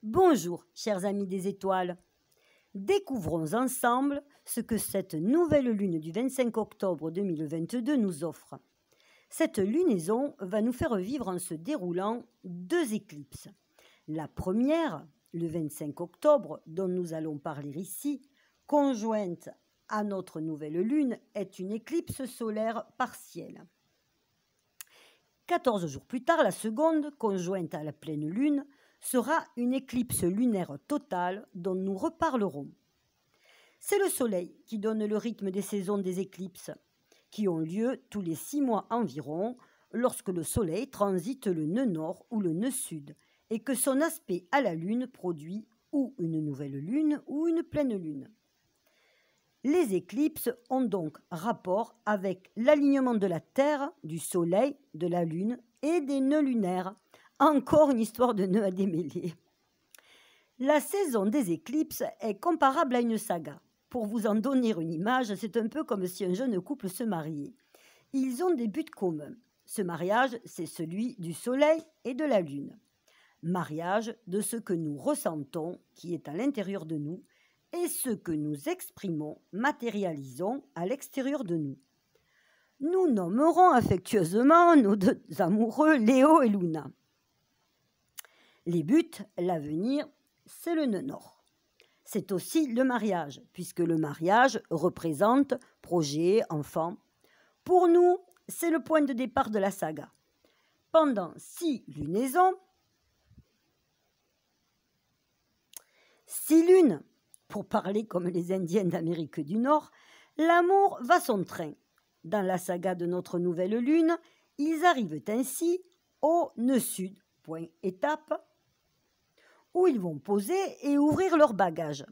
Bonjour, chers amis des étoiles. Découvrons ensemble ce que cette nouvelle lune du 25 octobre 2022 nous offre. Cette lunaison va nous faire vivre en se déroulant deux éclipses. La première, le 25 octobre, dont nous allons parler ici, conjointe à notre nouvelle lune, est une éclipse solaire partielle. 14 jours plus tard, la seconde, conjointe à la pleine lune, sera une éclipse lunaire totale dont nous reparlerons. C'est le Soleil qui donne le rythme des saisons des éclipses, qui ont lieu tous les 6 mois environ, lorsque le Soleil transite le nœud nord ou le nœud sud, et que son aspect à la Lune produit ou une nouvelle lune ou une pleine lune. Les éclipses ont donc rapport avec l'alignement de la Terre, du Soleil, de la Lune et des nœuds lunaires. Encore une histoire de nœuds à démêler. La saison des éclipses est comparable à une saga. Pour vous en donner une image, c'est un peu comme si un jeune couple se mariait. Ils ont des buts communs. Ce mariage, c'est celui du Soleil et de la Lune. Mariage de ce que nous ressentons, qui est à l'intérieur de nous, et ce que nous exprimons, matérialisons à l'extérieur de nous. Nous nommerons affectueusement nos deux amoureux Léo et Luna. Les buts, l'avenir, c'est le nœud nord. C'est aussi le mariage, puisque le mariage représente projet, enfant. Pour nous, c'est le point de départ de la saga. Pendant 6 lunaisons, 6 lunes, pour parler comme les Indiens d'Amérique du Nord, l'amour va son train. Dans la saga de notre nouvelle lune, ils arrivent ainsi au nœud sud, point étape, où ils vont poser et ouvrir leurs bagages.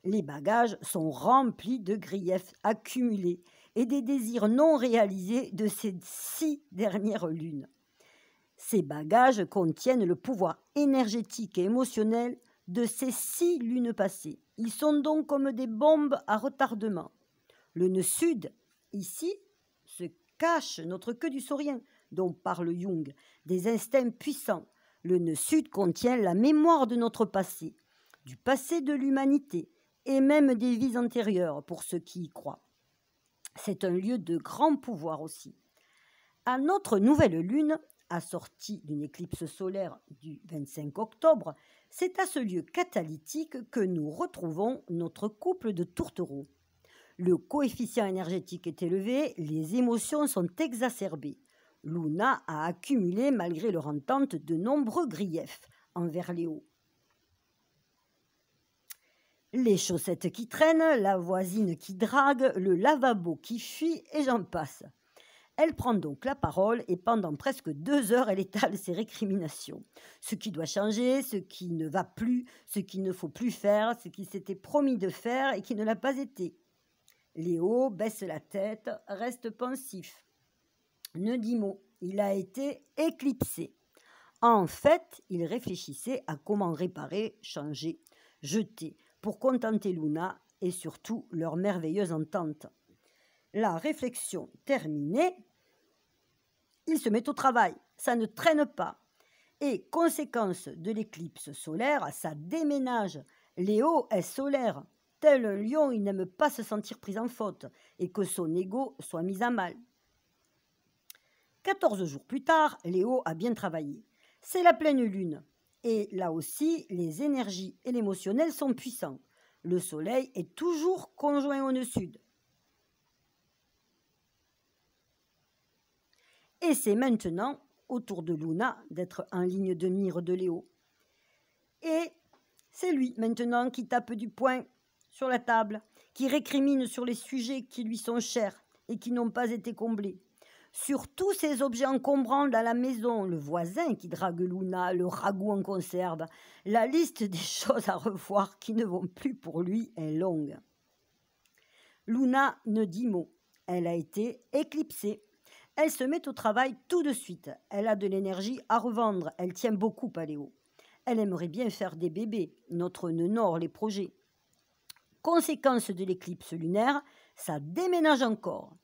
Les bagages sont remplis de griefs accumulés et des désirs non réalisés de ces 6 dernières lunes. Ces bagages contiennent le pouvoir énergétique et émotionnel de ces 6 lunes passées. Ils sont donc comme des bombes à retardement. Le nœud sud, ici, se cache notre queue du saurien, dont parle Jung, des instincts puissants. Le nœud sud contient la mémoire de notre passé, du passé de l'humanité et même des vies antérieures pour ceux qui y croient. C'est un lieu de grand pouvoir aussi. À notre nouvelle lune, assortie d'une éclipse solaire du 25 octobre, c'est à ce lieu catalytique que nous retrouvons notre couple de tourtereaux. Le coefficient énergétique est élevé, les émotions sont exacerbées. Luna a accumulé, malgré leur entente, de nombreux griefs envers Léo. Les chaussettes qui traînent, la voisine qui drague, le lavabo qui fuit, et j'en passe. Elle prend donc la parole et pendant presque 2 heures, elle étale ses récriminations. Ce qui doit changer, ce qui ne va plus, ce qu'il ne faut plus faire, ce qu'il s'était promis de faire et qui ne l'a pas été. Léo baisse la tête, reste pensif. Ne dit mot, il a été éclipsé. En fait, il réfléchissait à comment réparer, changer, jeter, pour contenter Luna et surtout leur merveilleuse entente. La réflexion terminée, il se met au travail, ça ne traîne pas. Et conséquence de l'éclipse solaire, ça déménage. Léo est solaire. Tel un lion, il n'aime pas se sentir pris en faute et que son ego soit mis à mal. 14 jours plus tard, Léo a bien travaillé. C'est la pleine lune. Et là aussi, les énergies et l'émotionnel sont puissants. Le soleil est toujours conjoint au nœud sud. Et c'est maintenant au tour de Luna d'être en ligne de mire de Léo. Et c'est lui maintenant qui tape du poing sur la table, qui récrimine sur les sujets qui lui sont chers et qui n'ont pas été comblés. Sur tous ces objets encombrants dans la maison, le voisin qui drague Luna, le ragoût en conserve, la liste des choses à revoir qui ne vont plus pour lui est longue. Luna ne dit mot. Elle a été éclipsée. Elle se met au travail tout de suite. Elle a de l'énergie à revendre. Elle tient beaucoup à Léo. Elle aimerait bien faire des bébés. Notre nœud nord les projets. Conséquence de l'éclipse lunaire, ça déménage encore.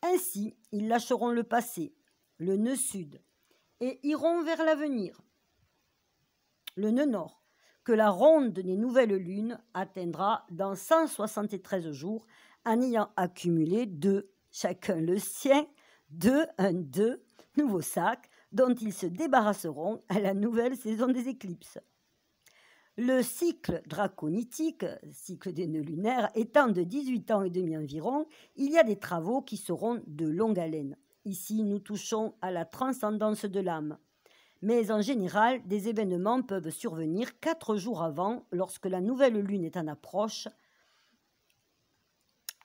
Ainsi, ils lâcheront le passé, le nœud sud, et iront vers l'avenir, le nœud nord, que la ronde des nouvelles lunes atteindra dans 173 jours en ayant accumulé 2, chacun le sien, 2 nouveaux sacs dont ils se débarrasseront à la nouvelle saison des éclipses. Le cycle draconitique, cycle des nœuds lunaires, étant de 18 ans et demi environ, il y a des travaux qui seront de longue haleine. Ici, nous touchons à la transcendance de l'âme. Mais en général, des événements peuvent survenir 4 jours avant, lorsque la nouvelle lune est en approche,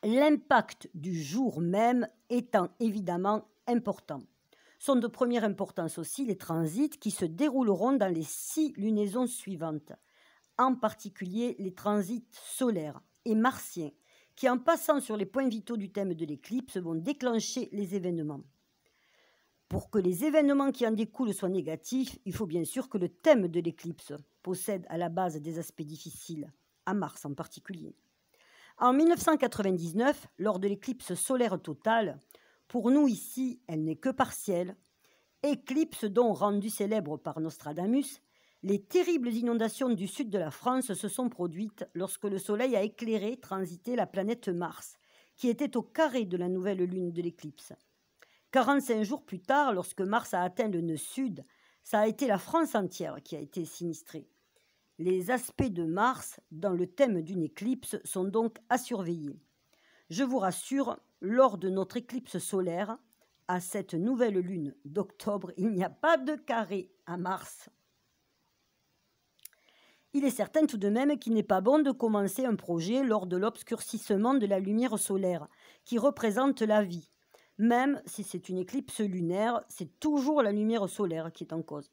l'impact du jour même étant évidemment important. Sont de première importance aussi les transits qui se dérouleront dans les 6 lunaisons suivantes, en particulier les transits solaires et martiens, qui en passant sur les points vitaux du thème de l'éclipse vont déclencher les événements. Pour que les événements qui en découlent soient négatifs, il faut bien sûr que le thème de l'éclipse possède à la base des aspects difficiles, à Mars en particulier. En 1999, lors de l'éclipse solaire totale, pour nous ici, elle n'est que partielle, éclipse dont rendue célèbre par Nostradamus, les terribles inondations du sud de la France se sont produites lorsque le Soleil a éclairé, transité la planète Mars, qui était au carré de la nouvelle lune de l'éclipse. 45 jours plus tard, lorsque Mars a atteint le nœud sud, ça a été la France entière qui a été sinistrée. Les aspects de Mars dans le thème d'une éclipse sont donc à surveiller. Je vous rassure, lors de notre éclipse solaire, à cette nouvelle lune d'octobre, il n'y a pas de carré à Mars. Il est certain tout de même qu'il n'est pas bon de commencer un projet lors de l'obscurcissement de la lumière solaire, qui représente la vie. Même si c'est une éclipse lunaire, c'est toujours la lumière solaire qui est en cause.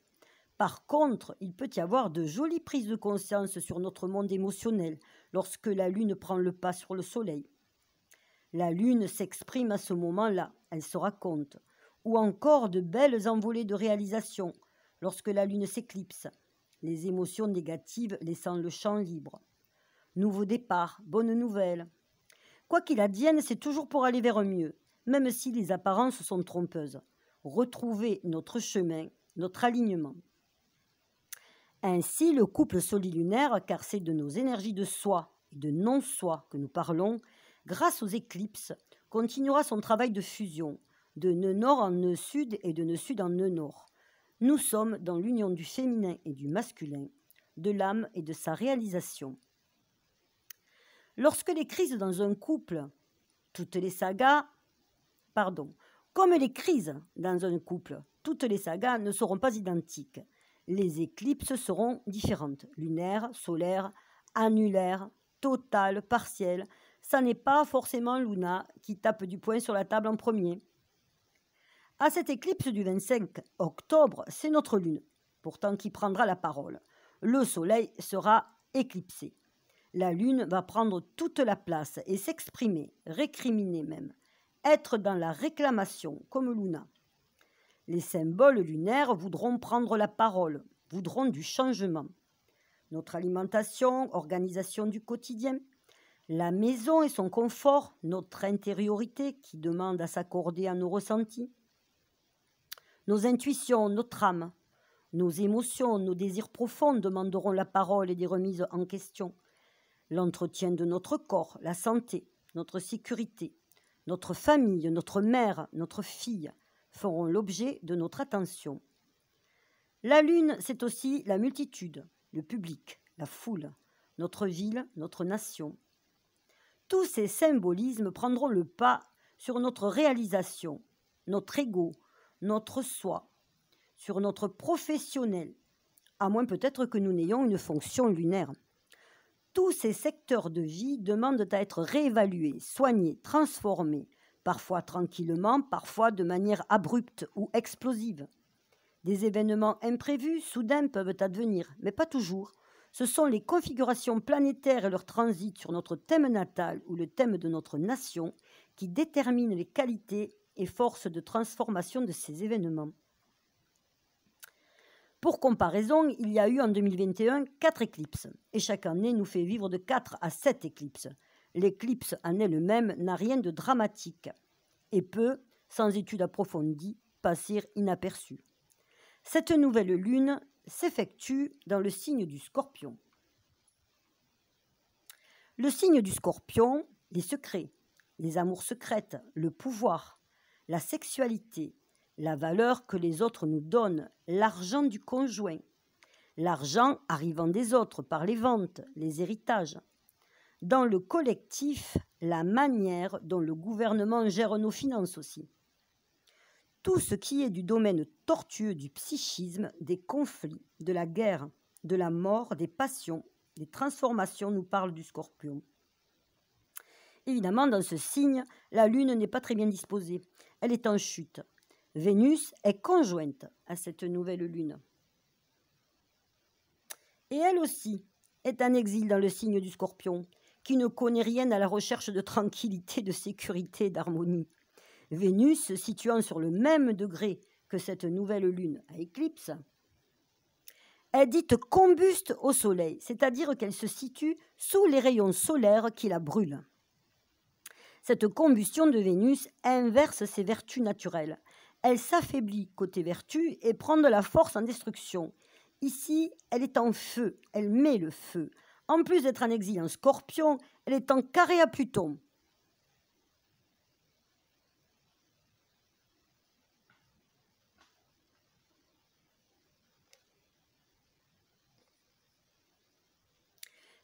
Par contre, il peut y avoir de jolies prises de conscience sur notre monde émotionnel lorsque la Lune prend le pas sur le Soleil. La Lune s'exprime à ce moment-là, elle se raconte. Ou encore de belles envolées de réalisation lorsque la Lune s'éclipse, les émotions négatives laissant le champ libre. Nouveau départ, bonne nouvelle. Quoi qu'il advienne, c'est toujours pour aller vers mieux, même si les apparences sont trompeuses. Retrouver notre chemin, notre alignement. Ainsi, le couple solilunaire, car c'est de nos énergies de soi et de non-soi que nous parlons, grâce aux éclipses, continuera son travail de fusion, de nœud nord en nœud sud et de nœud sud en nœud nord. Nous sommes dans l'union du féminin et du masculin, de l'âme et de sa réalisation. Lorsque les crises dans un couple, comme les crises dans un couple, toutes les sagas ne seront pas identiques. Les éclipses seront différentes, lunaires, solaires, annulaires, totales, partielles. Ça n'est pas forcément Luna qui tape du poing sur la table en premier. À cette éclipse du 25 octobre, c'est notre lune, pourtant qui prendra la parole. Le soleil sera éclipsé. La lune va prendre toute la place et s'exprimer, récriminer même, être dans la réclamation comme Luna. Les symboles lunaires voudront prendre la parole, voudront du changement. Notre alimentation, organisation du quotidien, la maison et son confort, notre intériorité qui demande à s'accorder à nos ressentis, nos intuitions, notre âme, nos émotions, nos désirs profonds demanderont la parole et des remises en question. L'entretien de notre corps, la santé, notre sécurité, notre famille, notre mère, notre fille feront l'objet de notre attention. La lune, c'est aussi la multitude, le public, la foule, notre ville, notre nation. Tous ces symbolismes prendront le pas sur notre réalisation, notre ego, notre soi, sur notre professionnel, à moins peut-être que nous n'ayons une fonction lunaire. Tous ces secteurs de vie demandent à être réévalués, soignés, transformés, parfois tranquillement, parfois de manière abrupte ou explosive. Des événements imprévus, soudains, peuvent advenir, mais pas toujours. Ce sont les configurations planétaires et leur transit sur notre thème natal ou le thème de notre nation qui déterminent les qualités et forces de transformation de ces événements. Pour comparaison, il y a eu en 2021 4 éclipses, et chaque année nous fait vivre de 4 à 7 éclipses. L'éclipse en elle-même n'a rien de dramatique, et peut, sans étude approfondie, passer inaperçue. Cette nouvelle lune s'effectue dans le signe du Scorpion. Le signe du Scorpion, les secrets, les amours secrètes, le pouvoir, la sexualité, la valeur que les autres nous donnent, l'argent du conjoint, l'argent arrivant des autres par les ventes, les héritages. Dans le collectif, la manière dont le gouvernement gère nos finances aussi. Tout ce qui est du domaine tortueux du psychisme, des conflits, de la guerre, de la mort, des passions, des transformations nous parle du Scorpion. Évidemment, dans ce signe, la Lune n'est pas très bien disposée. Elle est en chute. Vénus est conjointe à cette nouvelle Lune. Et elle aussi est en exil dans le signe du Scorpion, qui ne connaît rien à la recherche de tranquillité, de sécurité, d'harmonie. Vénus, se situant sur le même degré que cette nouvelle Lune à éclipse, est dite combuste au Soleil, c'est-à-dire qu'elle se situe sous les rayons solaires qui la brûlent. Cette combustion de Vénus inverse ses vertus naturelles. Elle s'affaiblit côté vertu et prend de la force en destruction. Ici, elle est en feu, elle met le feu. En plus d'être en exil en Scorpion, elle est en carré à Pluton.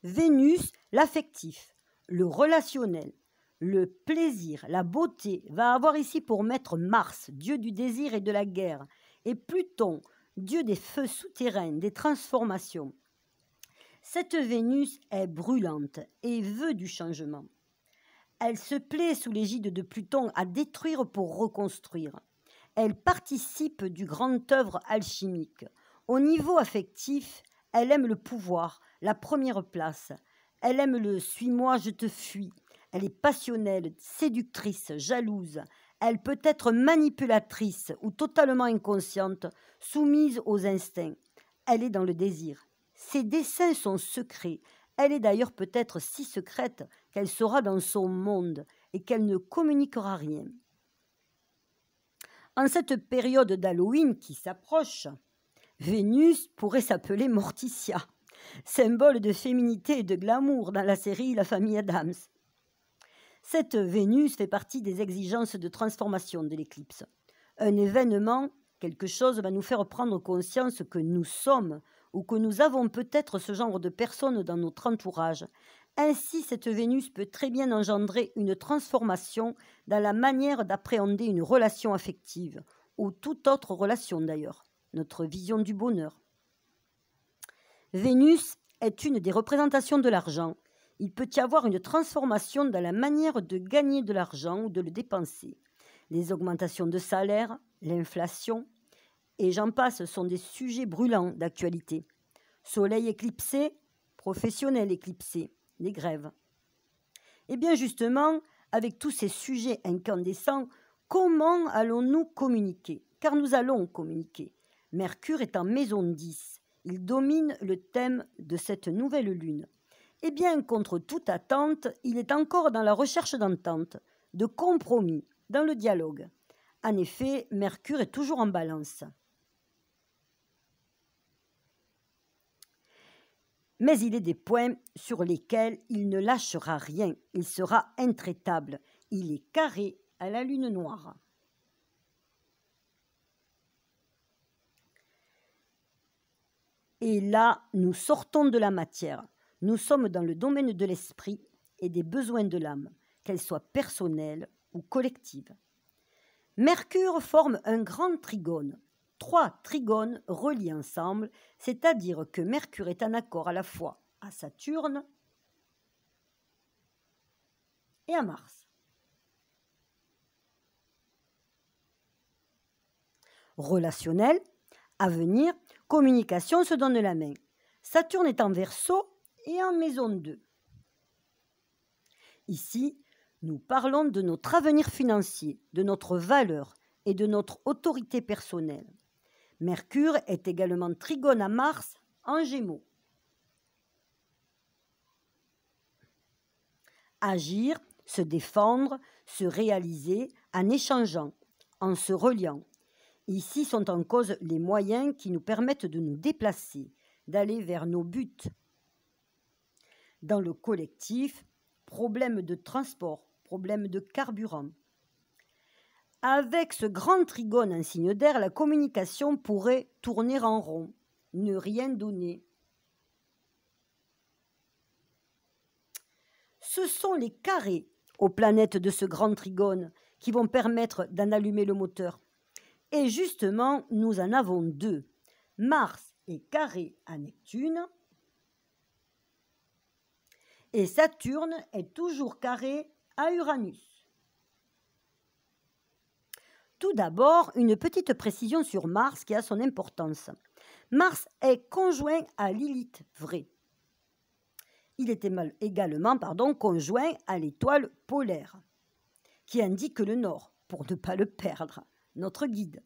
Vénus, l'affectif, le relationnel, le plaisir, la beauté, va avoir ici pour maître Mars, dieu du désir et de la guerre, et Pluton, dieu des feux souterrains, des transformations. Cette Vénus est brûlante et veut du changement. Elle se plaît sous l'égide de Pluton à détruire pour reconstruire. Elle participe du grand œuvre alchimique. Au niveau affectif, elle aime le pouvoir, la première place. Elle aime le « suis-moi, je te fuis ». Elle est passionnelle, séductrice, jalouse. Elle peut être manipulatrice ou totalement inconsciente, soumise aux instincts. Elle est dans le désir. Ses desseins sont secrets. Elle est d'ailleurs peut-être si secrète qu'elle sera dans son monde et qu'elle ne communiquera rien. En cette période d'Halloween qui s'approche, Vénus pourrait s'appeler Morticia, symbole de féminité et de glamour dans la série La famille Addams. Cette Vénus fait partie des exigences de transformation de l'éclipse. Un événement, quelque chose va nous faire prendre conscience que nous sommes ou que nous avons peut-être ce genre de personnes dans notre entourage. Ainsi, cette Vénus peut très bien engendrer une transformation dans la manière d'appréhender une relation affective, ou toute autre relation d'ailleurs, notre vision du bonheur. Vénus est une des représentations de l'argent. Il peut y avoir une transformation dans la manière de gagner de l'argent ou de le dépenser. Les augmentations de salaire, l'inflation, et j'en passe, sont des sujets brûlants d'actualité. Soleil éclipsé, professionnel éclipsé, les grèves. Et bien justement, avec tous ces sujets incandescents, comment allons-nous communiquer? Car nous allons communiquer. Mercure est en maison 10. Il domine le thème de cette nouvelle lune. Eh bien, contre toute attente, il est encore dans la recherche d'entente, de compromis, dans le dialogue. En effet, Mercure est toujours en balance. Mais il est des points sur lesquels il ne lâchera rien. Il sera intraitable. Il est carré à la lune noire. Et là, nous sortons de la matière. Nous sommes dans le domaine de l'esprit et des besoins de l'âme, qu'elle soit personnelle ou collective. Mercure forme un grand trigone. 3 trigones reliés ensemble, c'est-à-dire que Mercure est en accord à la fois à Saturne et à Mars. Relationnel, avenir, communication se donnent la main. Saturne est en Verseau et en maison 2. Ici, nous parlons de notre avenir financier, de notre valeur et de notre autorité personnelle. Mercure est également trigone à Mars en Gémeaux. Agir, se défendre, se réaliser en échangeant, en se reliant. Ici sont en cause les moyens qui nous permettent de nous déplacer, d'aller vers nos buts. Dans le collectif, problème de transport, problème de carburant. Avec ce grand trigone en signe d'air, la communication pourrait tourner en rond, ne rien donner. Ce sont les carrés aux planètes de ce grand trigone qui vont permettre d'en allumer le moteur. Et justement, nous en avons deux. Mars est carré à Neptune et Saturne est toujours carré à Uranus. Tout d'abord, une petite précision sur Mars qui a son importance. Mars est conjoint à Lilith, vrai. Il est également conjoint à l'étoile polaire, qui indique le nord, pour ne pas le perdre, notre guide.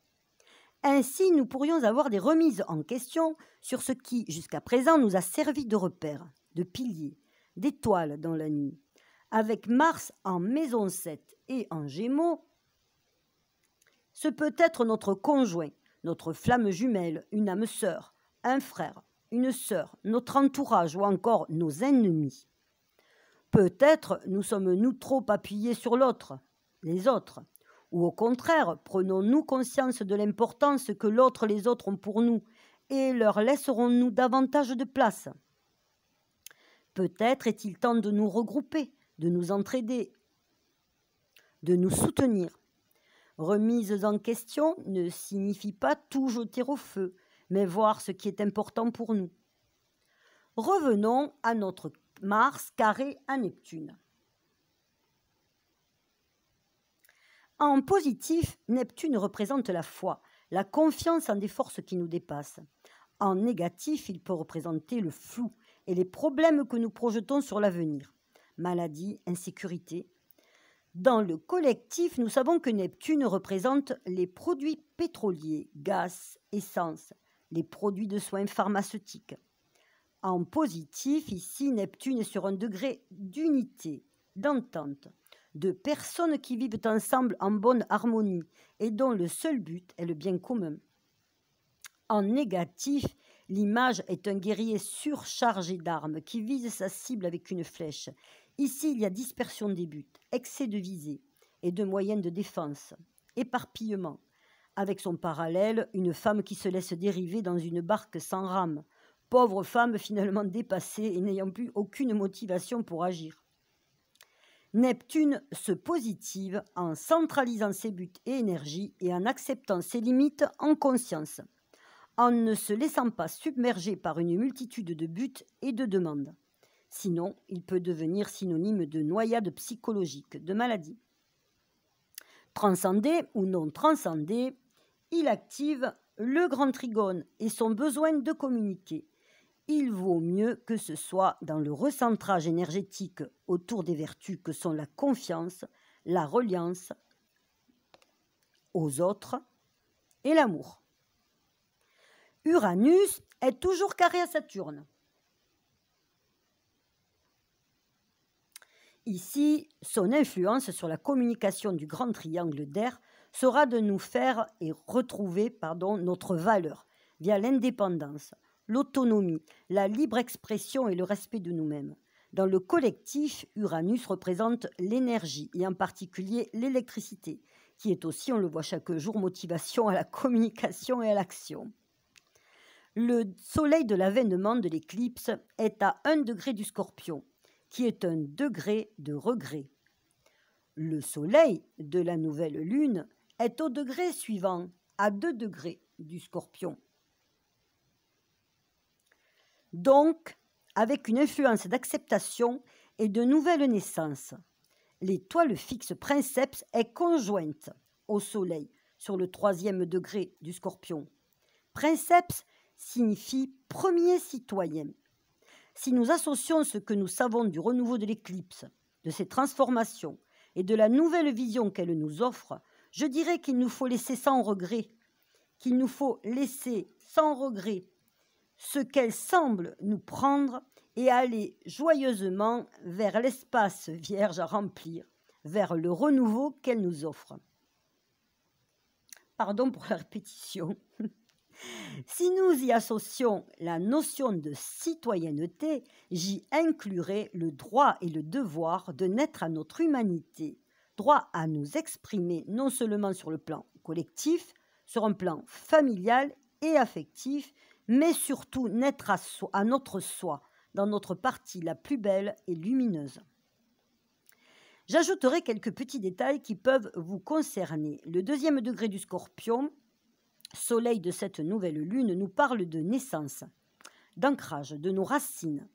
Ainsi, nous pourrions avoir des remises en question sur ce qui, jusqu'à présent, nous a servi de repère, de pilier, d'étoile dans la nuit. Avec Mars en maison 7 et en Gémeaux, ce peut être notre conjoint, notre flamme jumelle, une âme sœur, un frère, une sœur, notre entourage ou encore nos ennemis. Peut-être nous sommes-nous trop appuyés sur l'autre, les autres, ou au contraire, prenons-nous conscience de l'importance que l'autre, les autres ont pour nous et leur laisserons-nous davantage de place. Peut-être est-il temps de nous regrouper, de nous entraider, de nous soutenir. Remise en question ne signifie pas tout jeter au feu, mais voir ce qui est important pour nous. Revenons à notre Mars carré à Neptune. En positif, Neptune représente la foi, la confiance en des forces qui nous dépassent. En négatif, il peut représenter le flou et les problèmes que nous projetons sur l'avenir. Maladie, insécurité. Dans le collectif, nous savons que Neptune représente les produits pétroliers, gaz, essence, les produits de soins pharmaceutiques. En positif, ici, Neptune est sur un degré d'unité, d'entente, de personnes qui vivent ensemble en bonne harmonie et dont le seul but est le bien commun. En négatif, l'image est un guerrier surchargé d'armes qui vise sa cible avec une flèche. Ici, il y a dispersion des buts, excès de visée et de moyens de défense, éparpillement. Avec son parallèle, une femme qui se laisse dériver dans une barque sans rame. Pauvre femme finalement dépassée et n'ayant plus aucune motivation pour agir. Neptune se positive en centralisant ses buts et énergies et en acceptant ses limites en conscience, en ne se laissant pas submerger par une multitude de buts et de demandes. Sinon, il peut devenir synonyme de noyade psychologique, de maladie. Transcendé ou non transcendé, il active le grand trigone et son besoin de communiquer. Il vaut mieux que ce soit dans le recentrage énergétique autour des vertus que sont la confiance, la reliance aux autres et l'amour. Uranus est toujours carré à Saturne. Ici, son influence sur la communication du grand triangle d'air sera de nous faire et retrouver notre valeur via l'indépendance, l'autonomie, la libre expression et le respect de nous-mêmes. Dans le collectif, Uranus représente l'énergie et en particulier l'électricité, qui est aussi, on le voit chaque jour, motivation à la communication et à l'action. Le soleil de l'avènement de l'éclipse est à 1 degré du Scorpion, qui est un degré de regret. Le soleil de la nouvelle lune est au degré suivant, à 2 degrés du Scorpion. Donc, avec une influence d'acceptation et de nouvelles naissances, l'étoile fixe Princeps est conjointe au soleil sur le 3e degré du Scorpion. Princeps signifie premier citoyen. Si nous associons ce que nous savons du renouveau de l'éclipse, de ses transformations et de la nouvelle vision qu'elle nous offre, je dirais qu'il nous faut laisser sans regret, ce qu'elle semble nous prendre et aller joyeusement vers l'espace vierge à remplir, vers le renouveau qu'elle nous offre. Pardon pour la répétition. Si nous y associons la notion de citoyenneté, j'y inclurai le droit et le devoir de naître à notre humanité, droit à nous exprimer non seulement sur le plan collectif, sur un plan familial et affectif, mais surtout naître à notre soi, dans notre partie la plus belle et lumineuse. J'ajouterai quelques petits détails qui peuvent vous concerner. Le 2e degré du Scorpion, soleil de cette nouvelle lune, nous parle de naissance, d'ancrage, de nos racines,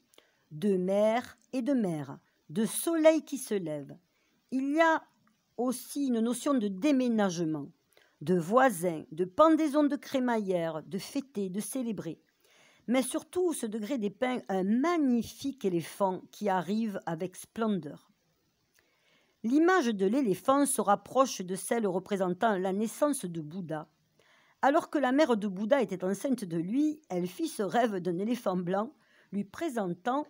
de mère et de mère, de soleil qui se lève. Il y a aussi une notion de déménagement, de voisins, de pendaison de crémaillère, de fêter, de célébrer. Mais surtout, ce degré dépeint un magnifique éléphant qui arrive avec splendeur. L'image de l'éléphant se rapproche de celle représentant la naissance de Bouddha. Alors que la mère de Bouddha était enceinte de lui, elle fit ce rêve d'un éléphant blanc lui présentant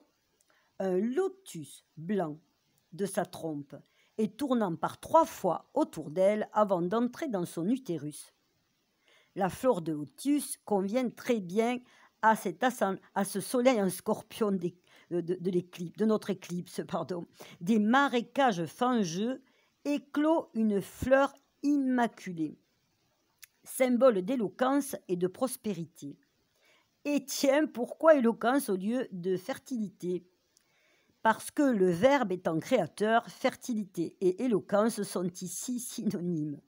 un lotus blanc de sa trompe et tournant par 3 fois autour d'elle avant d'entrer dans son utérus. La fleur de lotus convient très bien à ce soleil en scorpion de notre éclipse. Des marécages fangeux éclot une fleur immaculée, symbole d'éloquence et de prospérité. Et tiens, pourquoi éloquence au lieu de fertilité? Parce que le verbe étant créateur, fertilité et éloquence sont ici synonymes.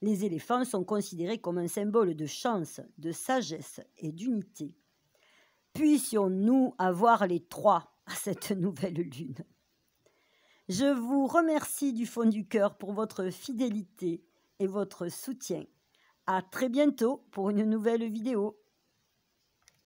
Les éléphants sont considérés comme un symbole de chance, de sagesse et d'unité. Puissions-nous avoir les 3 à cette nouvelle lune. Je vous remercie du fond du cœur pour votre fidélité et votre soutien. À très bientôt pour une nouvelle vidéo.